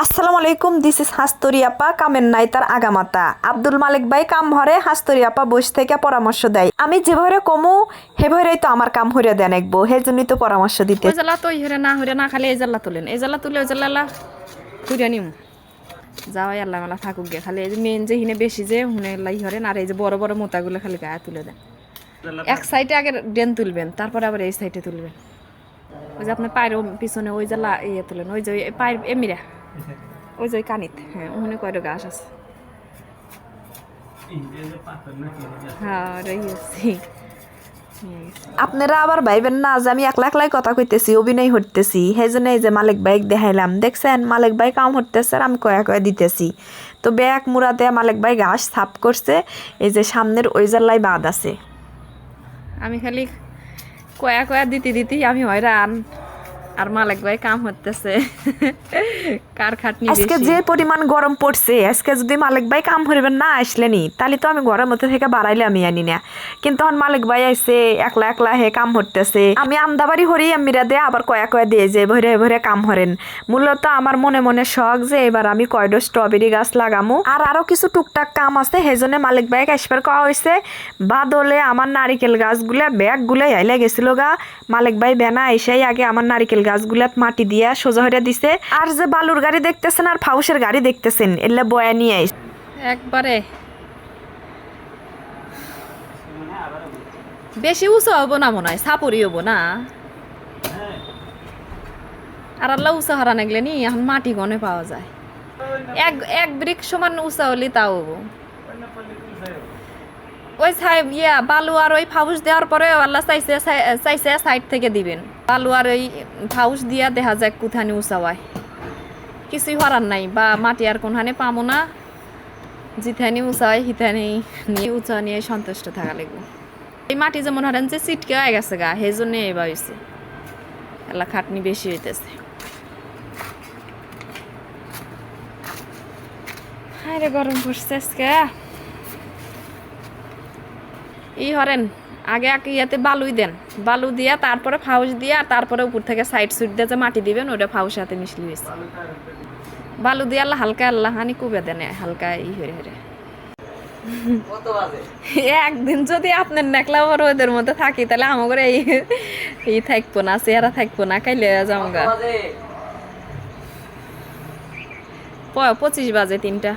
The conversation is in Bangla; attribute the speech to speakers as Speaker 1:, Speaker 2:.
Speaker 1: আসসালামু আলাইকুম, দিস ইজ হাস্তরি আপা কামের নাই তার আগামাতা। আব্দুল মালিক ভাই কাম হরে হাস্তরি আপা বসে থেকে পরামর্শ দেয়। আমি যেভাবে কমু সেভাবেই তো আমার কাম হইরে দেন একবো, সেই জন্যই তো পরামর্শ দিতে।
Speaker 2: ওই জ্বালা তো হরে না খালি এই জ্বালা তুলেন, এই জ্বালা তুলে ওই জ্বালা ঘুরে নিম যাওয়াই আল্লাহ মালা থাকুক গে। খালি এই যে মেন যে হিনে বেশি যে হুনে লাই হরেন, আর এই যে বড় বড় মোতাগুলো খালি গায়ে তুলে দেন। এক সাইডে আগে ডেন তুলবেন, তারপরে আবার এই সাইডে তুলবেন। ওই যে আপনার পায়ের পিছনে ওই জ্বালা ইয়ে তুলেন, ওই যে পায়ের এমিরা ওই যে কানিত, হ্যাঁ ওখানে কয়টা গাছ আছে। হ্যাঁ রয়েছি।
Speaker 1: আপনারা আবার ভাইবেন না যে আমি একলা একলাই কথা কইতেছি, অভিনয় হইতেছি। সেই জন্য এই যে মালিক ভাই দেখাইলাম, দেখছেন মালিক ভাই কাম হইতেছে আর আমি কয়া কয়া দিতেছি। তো ব্যাগ মুড়াতে মালিক ভাই ঘাস সাফ করছে, এই যে সামনের ওই জাল্লাই বাদ আছে।
Speaker 2: আমি খালি কয়া কয়া দিতে আমি হয়রান, আর মালিক ভাই কাম হতেছে। কার খাটনি
Speaker 1: আজকে
Speaker 2: বেশি।
Speaker 1: যে পরিমাণ গরম পড়ছে, আজকে যদি মালিক ভাই কাম করিবেন না আসলেনি, তাহলে তো আমি ঘরের মধ্যে থেকে বাড়াইলে আমি আনি না। কিন্তু এখন মালিক ভাই আইসে একলা একলা হে কাম হরতেছে। আমি আমদাবাড়ি হরি আমিরা দিয়ে আবার কয়া কয়া দিয়ে যে ভরে ভরে কাম হরেন। মূলত আমার মনে মনে শখ যে এবার আমি কয়ডো স্ট্রবেরি গাছ লাগামু, আর আরো কিছু টুকটাক কাম আছে। সেজন্য মালিক ভাই আসবার কওয়া হয়েছে। বাদলে আমার নারিকেল গাছগুলা ব্যাগগুলাই আইলে গেছিল গা। মালিক ভাই বেনা এসেই আগে আমার নারিকেল গাছগুলাত মাটি দিয়া সোজা হইয়া দিছে। আর যে বালুর গাড়ি দেখতেছেন আর ফাউসের গাড়ি দেখতেছেন, এলে বয়া নিয়ে আইস
Speaker 2: একবারে বেশি উঁচু হবো না, মনে হয় সাপুরি হবো না। আর আল্লাহ উঁচা হারা নাগলে নি এখন মাটি গনে পাওয়া যায়। এক ব্রিক সমান উঁচা হলে তাও হবো। ওই বালু আর ওই ফাউস দেওয়ার পরে আল্লাহ চাইছে সাইড থেকে দিবেন। বালু আর ওই ফাউস দিয়া দেখা যায় কোথানি উঁচা হয়, কিছুই হরার নাই। বা মাটি আর কোনখানে পামো না, জিথানি উঁচা হয় হিথানি নিয়ে উঁচা নিয়ে সন্তুষ্ট থাকা লাগবে। এই মাটি যেমন হারেন যে চিটকে হয়ে গেছে গা, সেই জন্য এবার হয়েছে এলা খাটনি বেশি হইতেছে। হায়রে গরম পড়ছে আজকে। হরেন আগে ইয়াতে বালুই দেন, বালু দিয়া তারপরে ফাউস দিয়া, আর তারপরে উপর থেকে সাইড সুইট দিয়ে যে মাটি দিবেন, ওটা ফাউসের হাতে মিশলি হয়েছে। বালু দিয়ে আল্লাহ হালকা আল্লাহ হানি কুবে দেন হালকা হরে হরে। একদিন যদি আপনার নেকলা ওদের মধ্যে থাকি, তাহলে আমার এই থাকবো না, চেহারা থাকবো না, কাইলে যামগা। 25 বাজে 3টা।